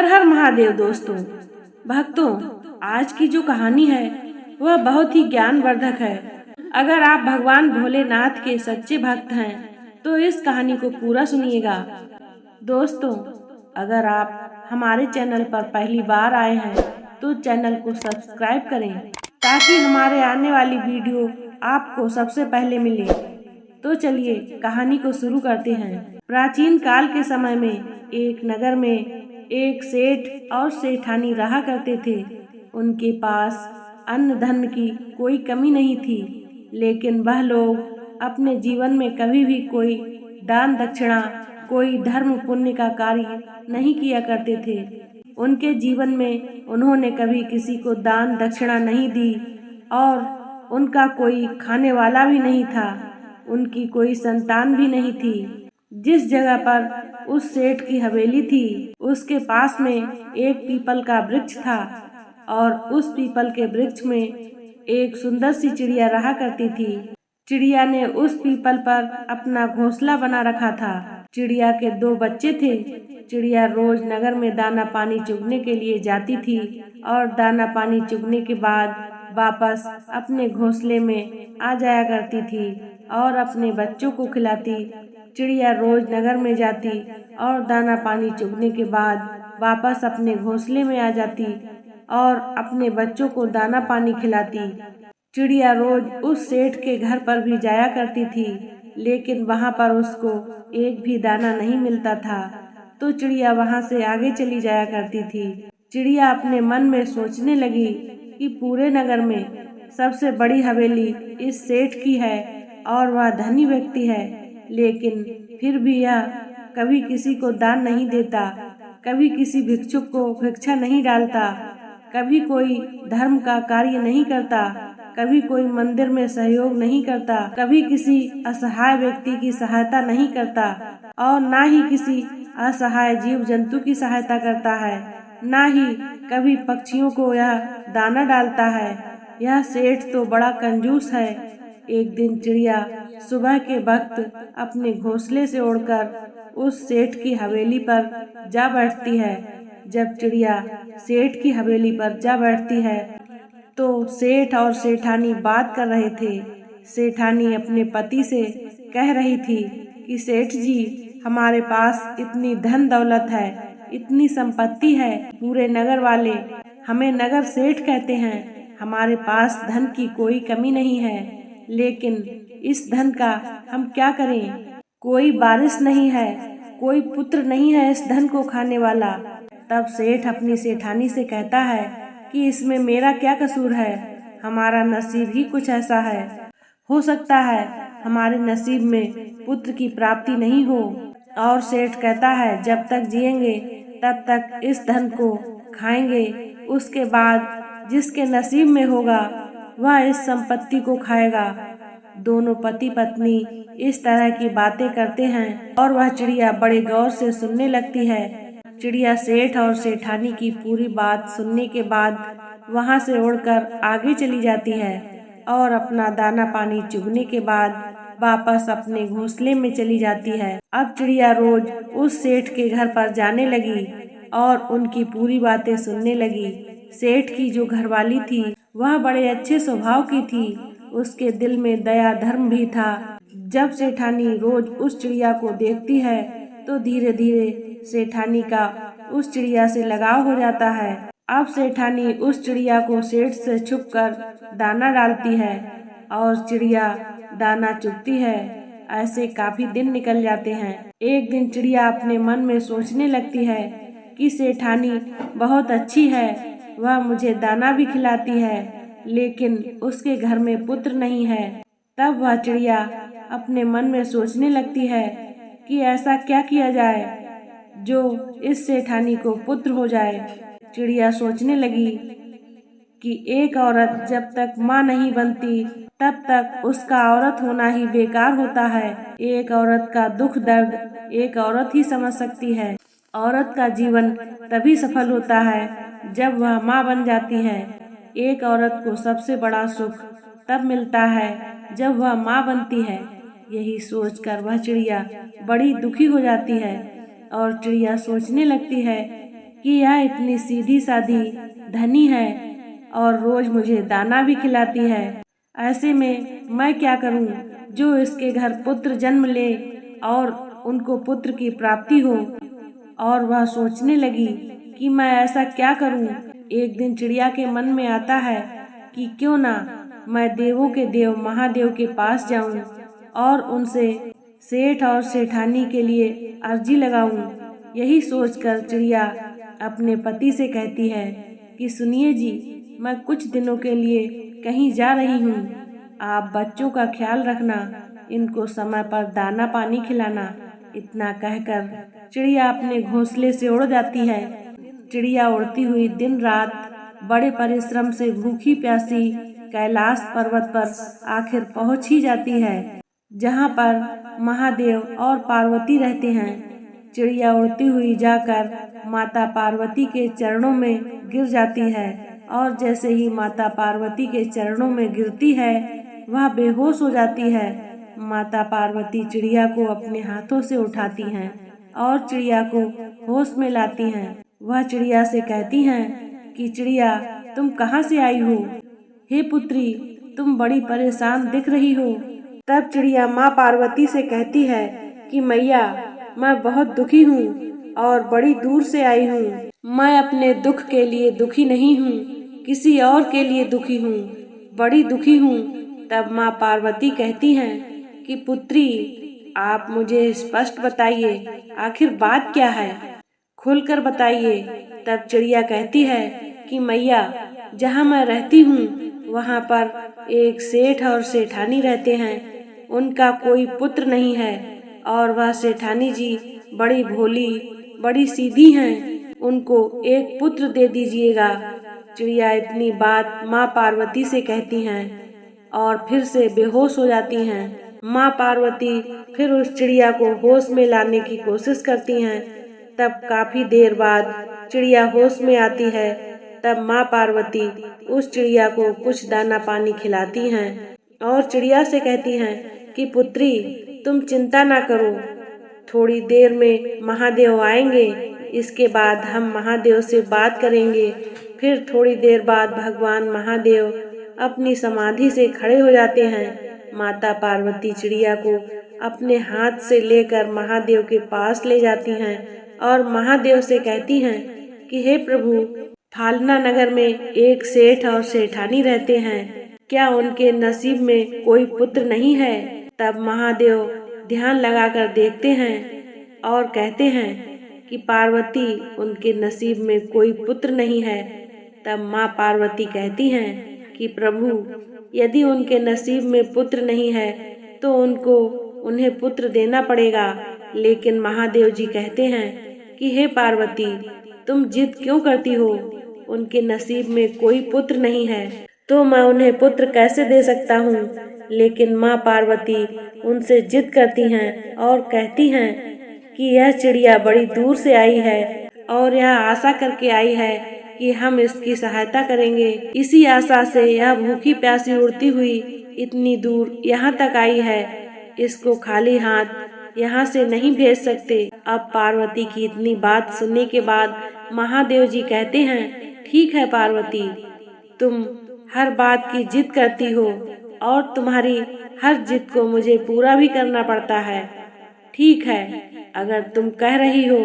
हर हर महादेव दोस्तों, भक्तों, आज की जो कहानी है वह बहुत ही ज्ञानवर्धक है। अगर आप भगवान भोलेनाथ के सच्चे भक्त हैं तो इस कहानी को पूरा सुनिएगा। दोस्तों, अगर आप हमारे चैनल पर पहली बार आए हैं तो चैनल को सब्सक्राइब करें ताकि हमारे आने वाली वीडियो आपको सबसे पहले मिले। तो चलिए कहानी को शुरू करते हैं। प्राचीन काल के समय में एक नगर में एक सेठ और सेठानी रहा करते थे। उनके पास अन्न धन की कोई कमी नहीं थी, लेकिन वह लोग अपने जीवन में कभी भी कोई दान दक्षिणा, कोई धर्म पुण्य का कार्य नहीं किया करते थे। उनके जीवन में उन्होंने कभी किसी को दान दक्षिणा नहीं दी और उनका कोई खाने वाला भी नहीं था। उनकी कोई संतान भी नहीं थी। जिस जगह पर उस सेठ की हवेली थी उसके पास में एक पीपल का वृक्ष था और उस पीपल के वृक्ष में एक सुंदर सी चिड़िया रहा करती थी। चिड़िया ने उस पीपल पर अपना घोंसला बना रखा था। चिड़िया के 2 बच्चे थे। चिड़िया रोज नगर में दाना पानी चुगने के लिए जाती थी और दाना पानी चुगने के बाद वापस अपने घोंसले में आ जाया करती थी और अपने बच्चों को खिलाती। चिड़िया रोज नगर में जाती और दाना पानी चुगने के बाद वापस अपने घोंसले में आ जाती और अपने बच्चों को दाना पानी खिलाती। चिड़िया रोज उस सेठ के घर पर भी जाया करती थी, लेकिन वहां पर उसको एक भी दाना नहीं मिलता था, तो चिड़िया वहां से आगे चली जाया करती थी। चिड़िया अपने मन में सोचने लगी कि पूरे नगर में सबसे बड़ी हवेली इस सेठ की है और वह धनी व्यक्ति है, लेकिन फिर भी यह कभी किसी को दान नहीं देता, कभी किसी भिक्षुक को भिक्षा नहीं डालता, कभी कोई धर्म का कार्य नहीं करता, कभी कोई मंदिर में सहयोग नहीं करता, कभी किसी असहाय व्यक्ति की सहायता नहीं करता और ना ही किसी असहाय जीव जंतु की सहायता करता है, ना ही कभी पक्षियों को यह दाना डालता है। यह सेठ तो बड़ा कंजूस है। एक दिन चिड़िया सुबह के वक्त अपने घोंसले से उड़कर उस सेठ की हवेली पर जा बैठती है। जब चिड़िया सेठ की हवेली पर जा बैठती है तो सेठ और सेठानी बात कर रहे थे। सेठानी अपने पति से कह रही थी कि सेठ जी, हमारे पास इतनी धन दौलत है, इतनी संपत्ति है, पूरे नगर वाले हमें नगर सेठ कहते हैं। हमारे पास धन की कोई कमी नहीं है, लेकिन इस धन का हम क्या करें? कोई वारिस नहीं है, कोई पुत्र नहीं है इस धन को खाने वाला। तब सेठ अपनी सेठानी से कहता है कि इसमें मेरा क्या कसूर है? हमारा नसीब ही कुछ ऐसा है। हो सकता है हमारे नसीब में पुत्र की प्राप्ति नहीं हो। और सेठ कहता है, जब तक जिएंगे तब तक इस धन को खाएंगे, उसके बाद जिसके नसीब में होगा वह इस संपत्ति को खाएगा। दोनों पति पत्नी इस तरह की बातें करते हैं और वह चिड़िया बड़े गौर से सुनने लगती है। चिड़िया सेठ और सेठानी की पूरी बात सुनने के बाद वहां से उड़कर आगे चली जाती है और अपना दाना पानी चुगने के बाद वापस अपने घोंसले में चली जाती है। अब चिड़िया रोज उस सेठ के घर पर जाने लगी और उनकी पूरी बातें सुनने लगी। सेठ की जो घरवाली थी वह बड़े अच्छे स्वभाव की थी। उसके दिल में दया धर्म भी था। जब सेठानी रोज उस चिड़िया को देखती है तो धीरे धीरे सेठानी का उस चिड़िया से लगाव हो जाता है। अब सेठानी उस चिड़िया को सेठ से छुपकर दाना डालती है और चिड़िया दाना चुगती है। ऐसे काफी दिन निकल जाते हैं। एक दिन चिड़िया अपने मन में सोचने लगती है कि सेठानी बहुत अच्छी है, वह मुझे दाना भी खिलाती है, लेकिन उसके घर में पुत्र नहीं है। तब वह चिड़िया अपने मन में सोचने लगती है कि ऐसा क्या किया जाए जो इस सेठानी को पुत्र हो जाए। चिड़िया सोचने लगी कि एक औरत जब तक माँ नहीं बनती तब तक उसका औरत होना ही बेकार होता है। एक औरत का दुख दर्द एक औरत ही समझ सकती है। औरत का जीवन तभी सफल होता है जब वह माँ बन जाती है। एक औरत को सबसे बड़ा सुख तब मिलता है जब वह माँ बनती है। यही सोचकर वह चिड़िया बड़ी दुखी हो जाती है और चिड़िया सोचने लगती है कि यह इतनी सीधी सादी धनी है और रोज मुझे दाना भी खिलाती है। ऐसे में मैं क्या करूं जो इसके घर पुत्र जन्म ले और उनको पुत्र की प्राप्ति हो। और वह सोचने लगी कि मैं ऐसा क्या करूं। एक दिन चिड़िया के मन में आता है कि क्यों ना मैं देवों के देव महादेव के पास जाऊं और उनसे सेठ और सेठानी के लिए अर्जी लगाऊं। यही सोचकर चिड़िया अपने पति से कहती है कि सुनिए जी, मैं कुछ दिनों के लिए कहीं जा रही हूँ। आप बच्चों का ख्याल रखना, इनको समय पर दाना पानी खिलाना। इतना कहकर चिड़िया अपने घोंसले से उड़ जाती है। चिड़िया उड़ती हुई दिन रात बड़े परिश्रम से भूखी प्यासी कैलाश पर्वत पर आखिर पहुंच ही जाती है, जहां पर महादेव और पार्वती रहते हैं। चिड़िया उड़ती हुई जाकर माता पार्वती के चरणों में गिर जाती है और जैसे ही माता पार्वती के चरणों में गिरती है वह बेहोश हो जाती है। माता पार्वती चिड़िया को अपने हाथों से उठाती हैं और चिड़िया को होश में लाती हैं। वह चिड़िया से कहती हैं कि चिड़िया, तुम कहाँ से आई हो? हे पुत्री, तुम बड़ी परेशान दिख रही हो। तब चिड़िया माँ पार्वती से कहती है कि मैया, मैं बहुत दुखी हूँ और बड़ी दूर से आई हूँ। मैं अपने दुख के लिए दुखी नहीं हूँ, किसी और के लिए दुखी हूँ, बड़ी दुखी हूँ। तब माँ पार्वती कहती हैं कि पुत्री, आप मुझे स्पष्ट बताइए, आखिर बात क्या है, खुलकर बताइए। तब चिड़िया कहती है कि मैया, जहाँ मैं रहती हूँ वहाँ पर एक सेठ और सेठानी रहते हैं। उनका कोई पुत्र नहीं है और वह सेठानी जी बड़ी भोली, बड़ी सीधी हैं। उनको एक पुत्र दे दीजिएगा। चिड़िया इतनी बात माँ पार्वती से कहती हैं और फिर से बेहोश हो जाती हैं। माँ पार्वती फिर उस चिड़िया को होश में लाने की कोशिश करती हैं। तब काफी देर बाद चिड़िया होश में आती है। तब माँ पार्वती उस चिड़िया को कुछ दाना पानी खिलाती हैं और चिड़िया से कहती हैं कि पुत्री, तुम चिंता ना करो, थोड़ी देर में महादेव आएंगे, इसके बाद हम महादेव से बात करेंगे। फिर थोड़ी देर बाद भगवान महादेव अपनी समाधि से खड़े हो जाते हैं। माता पार्वती चिड़िया को अपने हाथ से लेकर महादेव के पास ले जाती हैं और महादेव से कहती हैं कि हे प्रभु, फालना नगर में एक सेठ और सेठानी रहते हैं, क्या उनके नसीब में कोई पुत्र नहीं है? तब महादेव ध्यान लगाकर देखते हैं और कहते हैं कि पार्वती, उनके नसीब में कोई पुत्र नहीं है। तब माँ पार्वती कहती हैं कि प्रभु, यदि उनके नसीब में पुत्र नहीं है तो उन्हें पुत्र देना पड़ेगा। लेकिन महादेव जी कहते हैं कि हे पार्वती, तुम जिद क्यों करती हो? उनके नसीब में कोई पुत्र नहीं है तो मैं उन्हें पुत्र कैसे दे सकता हूँ? लेकिन माँ पार्वती उनसे जिद करती हैं और कहती हैं कि यह चिड़िया बड़ी दूर से आई है और यह आशा करके आई है कि हम इसकी सहायता करेंगे। इसी आशा से यह भूखी प्यासी उड़ती हुई इतनी दूर यहाँ तक आई है। इसको खाली हाथ यहाँ से नहीं भेज सकते। अब पार्वती की इतनी बात सुनने के बाद महादेव जी कहते हैं, ठीक है पार्वती, तुम हर बात की जिद करती हो और तुम्हारी हर जिद को मुझे पूरा भी करना पड़ता है। ठीक है, अगर तुम कह रही हो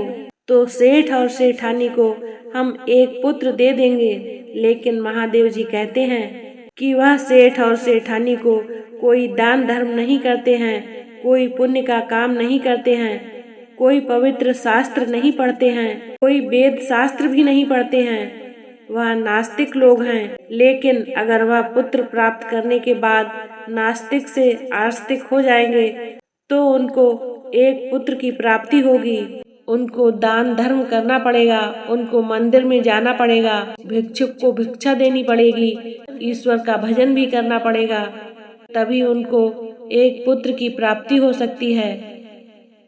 तो सेठ और सेठानी को हम एक पुत्र दे देंगे। लेकिन महादेव जी कहते हैं कि वह सेठ और सेठानी को कोई दान धर्म नहीं करते हैं, कोई पुण्य का काम नहीं करते हैं, कोई पवित्र शास्त्र नहीं पढ़ते हैं, कोई वेद शास्त्र भी नहीं पढ़ते हैं। वह नास्तिक लोग हैं। लेकिन अगर वह पुत्र प्राप्त करने के बाद नास्तिक से आस्तिक हो जाएंगे तो उनको एक पुत्र की प्राप्ति होगी। उनको दान धर्म करना पड़ेगा, उनको मंदिर में जाना पड़ेगा, भिक्षुक को भिक्षा देनी पड़ेगी, ईश्वर का भजन भी करना पड़ेगा, तभी उनको एक पुत्र की प्राप्ति हो सकती है।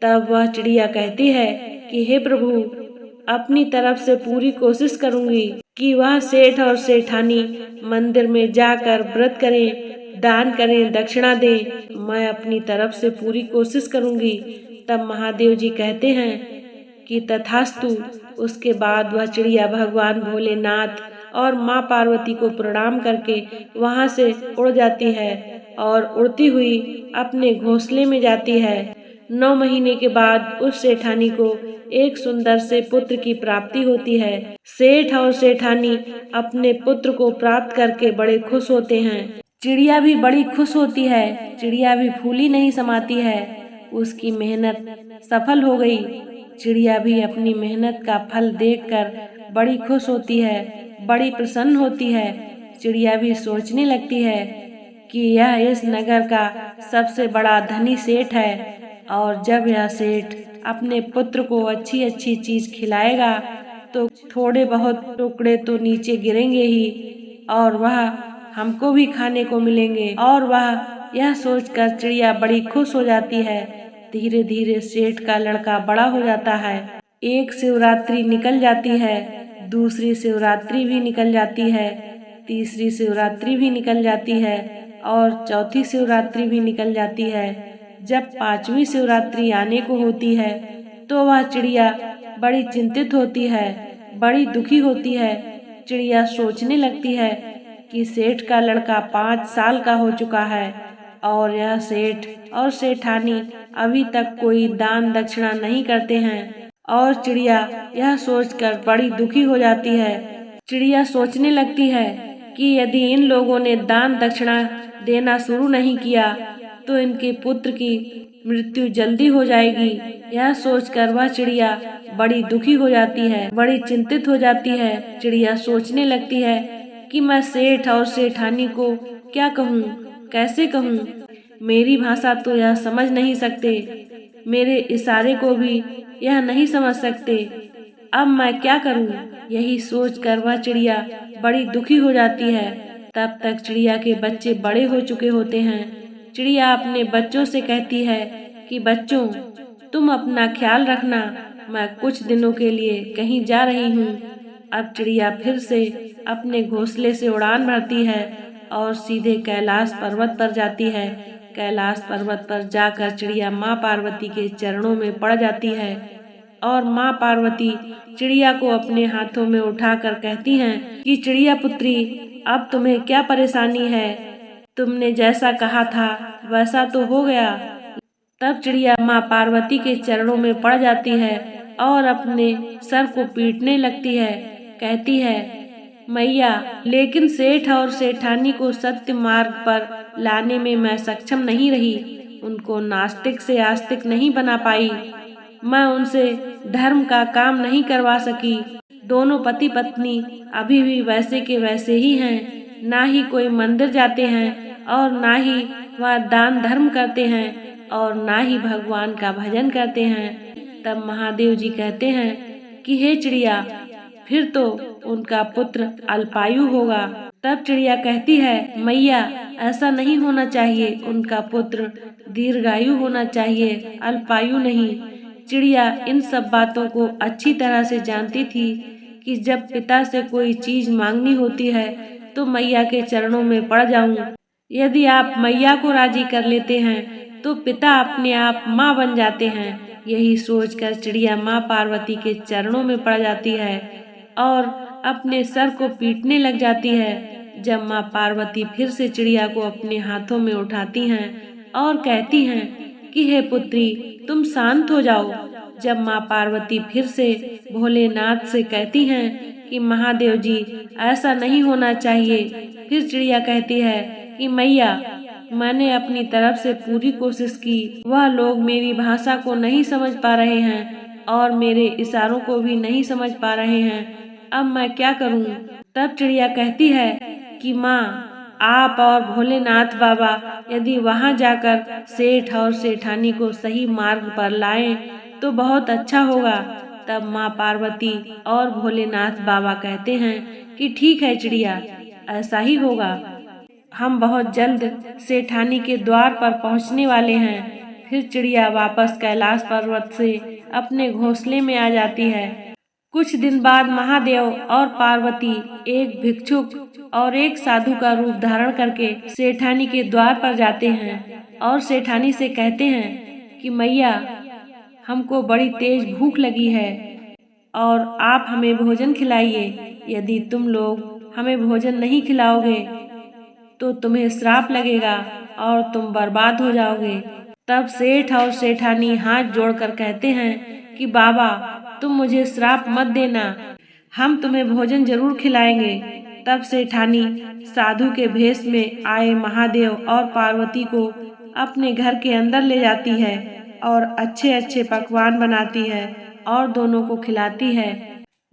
तब वह चिड़िया कहती है कि हे प्रभु, अपनी तरफ से पूरी कोशिश करूंगी कि वह सेठ और सेठानी मंदिर में जाकर व्रत करें, दान करें, दक्षिणा दें। मैं अपनी तरफ से पूरी कोशिश करूंगी। तब महादेव जी कहते हैं कि तथास्तु। उसके बाद वह चिड़िया भगवान भोलेनाथ और माँ पार्वती को प्रणाम करके वहाँ से उड़ जाती है और उड़ती हुई अपने घोंसले में जाती है। 9 महीने के बाद उस सेठानी को एक सुंदर से पुत्र की प्राप्ति होती है। सेठ और सेठानी अपने पुत्र को प्राप्त करके बड़े खुश होते हैं। चिड़िया भी बड़ी खुश होती है। चिड़िया भी फूली नहीं समाती है। उसकी मेहनत सफल हो गई। चिड़िया भी अपनी मेहनत का फल देखकर बड़ी खुश होती है, बड़ी प्रसन्न होती है। चिड़िया भी सोचने लगती है कि यह इस नगर का सबसे बड़ा धनी सेठ है और जब यह सेठ अपने पुत्र को अच्छी अच्छी चीज खिलाएगा तो थोड़े बहुत टुकड़े तो नीचे गिरेंगे ही और वह हमको भी खाने को मिलेंगे। और वह यह सोचकर चिड़िया बड़ी खुश हो जाती है। धीरे धीरे सेठ का लड़का बड़ा हो जाता है। एक शिवरात्रि निकल जाती है, दूसरी शिवरात्रि भी निकल जाती है, तीसरी शिवरात्रि भी निकल जाती है और चौथी शिवरात्रि भी निकल जाती है। जब 5वीं शिवरात्रि आने को होती है तो वह चिड़िया बड़ी चिंतित होती है, बड़ी दुखी होती है। चिड़िया सोचने लगती है कि सेठ का लड़का 5 साल का हो चुका है और यह सेठ और सेठानी अभी तक कोई दान दक्षिणा नहीं करते हैं। और चिड़िया यह सोचकर बड़ी दुखी हो जाती है। चिड़िया सोचने लगती है कि यदि इन लोगों ने दान दक्षिणा देना शुरू नहीं किया तो इनके पुत्र की मृत्यु जल्दी हो जाएगी। यह सोचकर वह चिड़िया बड़ी दुखी हो जाती है, बड़ी चिंतित हो जाती है। चिड़िया सोचने लगती है कि मैं सेठ और सेठानी को क्या कहूँ, कैसे कहूँ। मेरी भाषा तो यह समझ नहीं सकते, मेरे इशारे को भी यह नहीं समझ सकते। अब मैं क्या करूँ? यही सोचकर वह चिड़िया बड़ी दुखी हो जाती है। तब तक चिड़िया के बच्चे बड़े हो चुके होते हैं। चिड़िया अपने बच्चों से कहती है कि बच्चों, तुम अपना ख्याल रखना, मैं कुछ दिनों के लिए कहीं जा रही हूँ। अब चिड़िया फिर से अपने घोंसले से उड़ान भरती है और सीधे कैलाश पर्वत पर जाती है। कैलाश पर्वत पर जाकर चिड़िया माँ पार्वती के चरणों में पड़ जाती है और माँ पार्वती चिड़िया को अपने हाथों में उठाकर कहती हैं कि चिड़िया पुत्री, अब तुम्हें क्या परेशानी है? तुमने जैसा कहा था वैसा तो हो गया। तब चिड़िया माँ पार्वती के चरणों में पड़ जाती है और अपने सर को पीटने लगती है। कहती है, मैया, लेकिन सेठ और सेठानी को सत्य मार्ग पर लाने में मैं सक्षम नहीं रही। उनको नास्तिक से आस्तिक नहीं बना पाई। मैं उनसे धर्म का काम नहीं करवा सकी। दोनों पति पत्नी अभी भी वैसे के वैसे ही हैं। ना ही कोई मंदिर जाते हैं और ना ही वह दान धर्म करते हैं और ना ही भगवान का भजन करते हैं। तब महादेव जी कहते हैं कि हे चिड़िया, फिर तो उनका पुत्र अल्पायु होगा। तब चिड़िया कहती है, मैया, ऐसा नहीं होना चाहिए। उनका पुत्र दीर्घायु होना चाहिए, अल्पायु नहीं। चिड़िया इन सब बातों को अच्छी तरह से जानती थी कि जब पिता से कोई चीज मांगनी होती है तो मैया के चरणों में पड़ जाऊं। यदि आप मैया को राजी कर लेते हैं तो पिता अपने आप माँ बन जाते हैं। यही सोचकर चिड़िया माँ पार्वती के चरणों में पड़ जाती है और अपने सर को पीटने लग जाती है। जब माँ पार्वती फिर से चिड़िया को अपने हाथों में उठाती हैं और कहती हैं कि हे पुत्री, तुम शांत हो जाओ। जब माँ पार्वती फिर से भोलेनाथ से कहती हैं कि महादेव जी, ऐसा नहीं होना चाहिए। फिर चिड़िया कहती है कि मैया, मैंने अपनी तरफ से पूरी कोशिश की। वह लोग मेरी भाषा को नहीं समझ पा रहे हैं और मेरे इशारों को भी नहीं समझ पा रहे हैं। अब मैं क्या करूं? तब चिड़िया कहती है कि माँ, आप और भोलेनाथ बाबा यदि वहां जाकर सेठ और सेठानी को सही मार्ग पर लाएं तो बहुत अच्छा होगा। तब माँ पार्वती और भोलेनाथ बाबा कहते हैं कि ठीक है चिड़िया, ऐसा ही होगा। हम बहुत जल्द सेठानी के द्वार पर पहुंचने वाले हैं। फिर चिड़िया वापस कैलाश पर्वत से अपने घोंसले में आ जाती है। कुछ दिन बाद महादेव और पार्वती एक भिक्षुक और एक साधु का रूप धारण करके सेठानी के द्वार पर जाते हैं और सेठानी से कहते हैं कि मैया, हमको बड़ी तेज भूख लगी है और आप हमें भोजन खिलाइए। यदि तुम लोग हमें भोजन नहीं खिलाओगे तो तुम्हें श्राप लगेगा और तुम बर्बाद हो जाओगे। तब सेठ और सेठानी हाथ जोड़कर कहते हैं कि बाबा, तुम मुझे श्राप मत देना, हम तुम्हें भोजन जरूर खिलाएंगे। तब सेठानी साधु के भेष में आए महादेव और पार्वती को अपने घर के अंदर ले जाती है और अच्छे अच्छे पकवान बनाती है और दोनों को खिलाती है।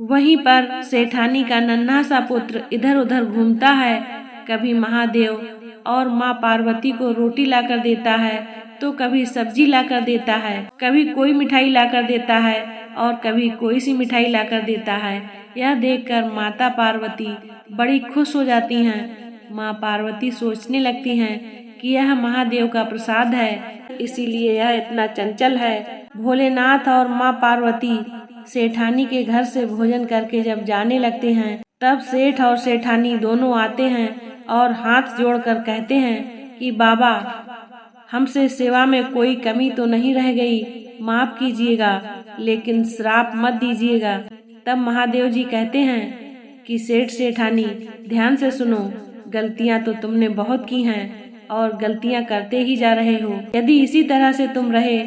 वहीं पर सेठानी का नन्हा सा पुत्र इधर उधर घूमता है। कभी महादेव और माँ पार्वती को रोटी लाकर देता है तो कभी सब्जी लाकर देता है, कभी कोई मिठाई लाकर देता है और कभी कोई सी मिठाई लाकर देता है। यह देखकर माता पार्वती बड़ी खुश हो जाती हैं। माँ पार्वती सोचने लगती हैं कि यह महादेव का प्रसाद है, इसीलिए यह इतना चंचल है। भोलेनाथ और माँ पार्वती सेठानी के घर से भोजन करके जब जाने लगते हैं, तब सेठ और सेठानी दोनों आते हैं और हाथ जोड़कर कहते हैं कि बाबा, हमसे सेवा में कोई कमी तो नहीं रह गई, माफ कीजिएगा, लेकिन श्राप मत दीजिएगा। तब महादेव जी कहते हैं कि सेठ सेठानी, ध्यान से सुनो, गलतियां तो तुमने बहुत की हैं और गलतियां करते ही जा रहे हो। यदि इसी तरह से तुम रहे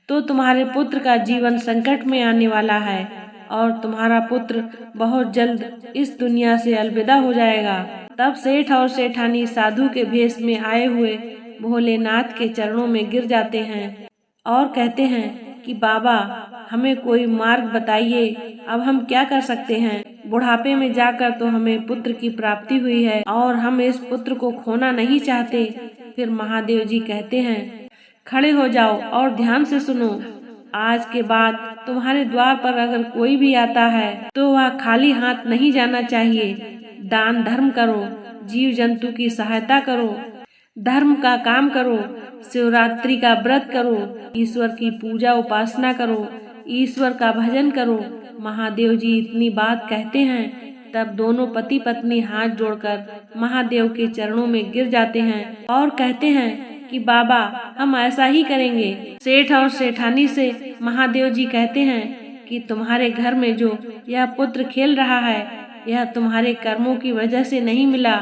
तो तुम्हारे पुत्र का जीवन संकट में आने वाला है और तुम्हारा पुत्र बहुत जल्द इस दुनिया से अलविदा हो जाएगा। तब सेठ और सेठानी साधु के भेष में आए हुए भोलेनाथ के चरणों में गिर जाते हैं और कहते हैं कि बाबा, हमें कोई मार्ग बताइए, अब हम क्या कर सकते हैं। बुढ़ापे में जाकर तो हमें पुत्र की प्राप्ति हुई है और हम इस पुत्र को खोना नहीं चाहते। फिर महादेव जी कहते हैं, खड़े हो जाओ और ध्यान से सुनो, आज के बाद तुम्हारे द्वार पर अगर कोई भी आता है तो वह खाली हाथ नहीं जाना चाहिए। दान धर्म करो, जीव जंतु की सहायता करो, धर्म का काम करो, शिवरात्रि का व्रत करो, ईश्वर की पूजा उपासना करो, ईश्वर का भजन करो। महादेव जी इतनी बात कहते हैं, तब दोनों पति पत्नी हाथ जोड़कर महादेव के चरणों में गिर जाते हैं और कहते हैं कि बाबा, हम ऐसा ही करेंगे। सेठ और सेठानी से महादेव जी कहते हैं कि तुम्हारे घर में जो यह पुत्र खेल रहा है, यह तुम्हारे कर्मों की वजह से नहीं मिला।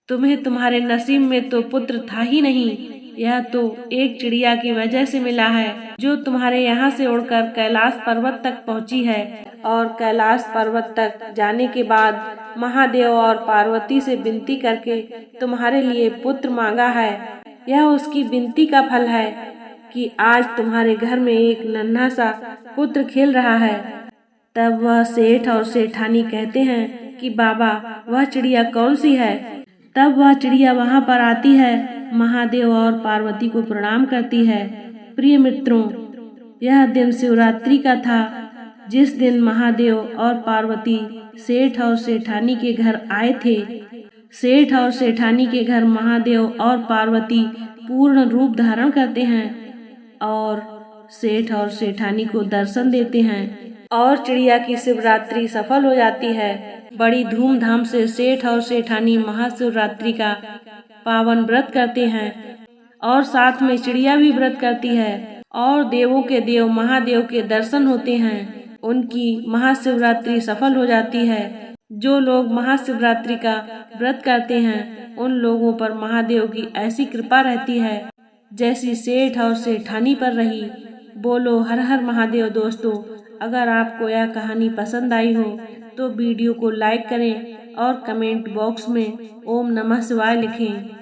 तुम्हें तुम्हारे नसीब में तो पुत्र था ही नहीं, यह तो एक चिड़िया की वजह से मिला है जो तुम्हारे यहाँ से उड़कर कैलाश पर्वत तक पहुँची है और कैलाश पर्वत तक जाने के बाद महादेव और पार्वती से विनती करके तुम्हारे लिए पुत्र मांगा है। यह उसकी विनती का फल है कि आज तुम्हारे घर में एक नन्हा सा पुत्र खेल रहा है। तब वह सेठ और सेठानी कहते हैं कि बाबा, वह चिड़िया कौन सी है। तब वह चिड़िया वहाँ पर आती है, महादेव और पार्वती को प्रणाम करती है। प्रिय मित्रों, यह दिन शिवरात्रि का था, जिस दिन महादेव और पार्वती सेठ और सेठानी के घर आए थे। सेठ और सेठानी के घर महादेव और पार्वती पूर्ण रूप धारण करते हैं और सेठ और सेठानी को दर्शन देते हैं और चिड़िया की शिवरात्रि सफल हो जाती है। बड़ी धूमधाम से सेठ और सेठानी महाशिवरात्रि का पावन व्रत करते हैं और साथ में चिड़िया भी व्रत करती है और देवों के देव महादेव के दर्शन होते हैं। उनकी महाशिवरात्रि सफल हो जाती है। जो लोग महाशिवरात्रि का व्रत करते हैं, उन लोगों पर महादेव की ऐसी कृपा रहती है जैसी सेठ और सेठानी पर रही। बोलो हर हर महादेव। दोस्तों, अगर आपको यह कहानी पसंद आई हो तो वीडियो को लाइक करें और कमेंट बॉक्स में ओम नमः शिवाय लिखें।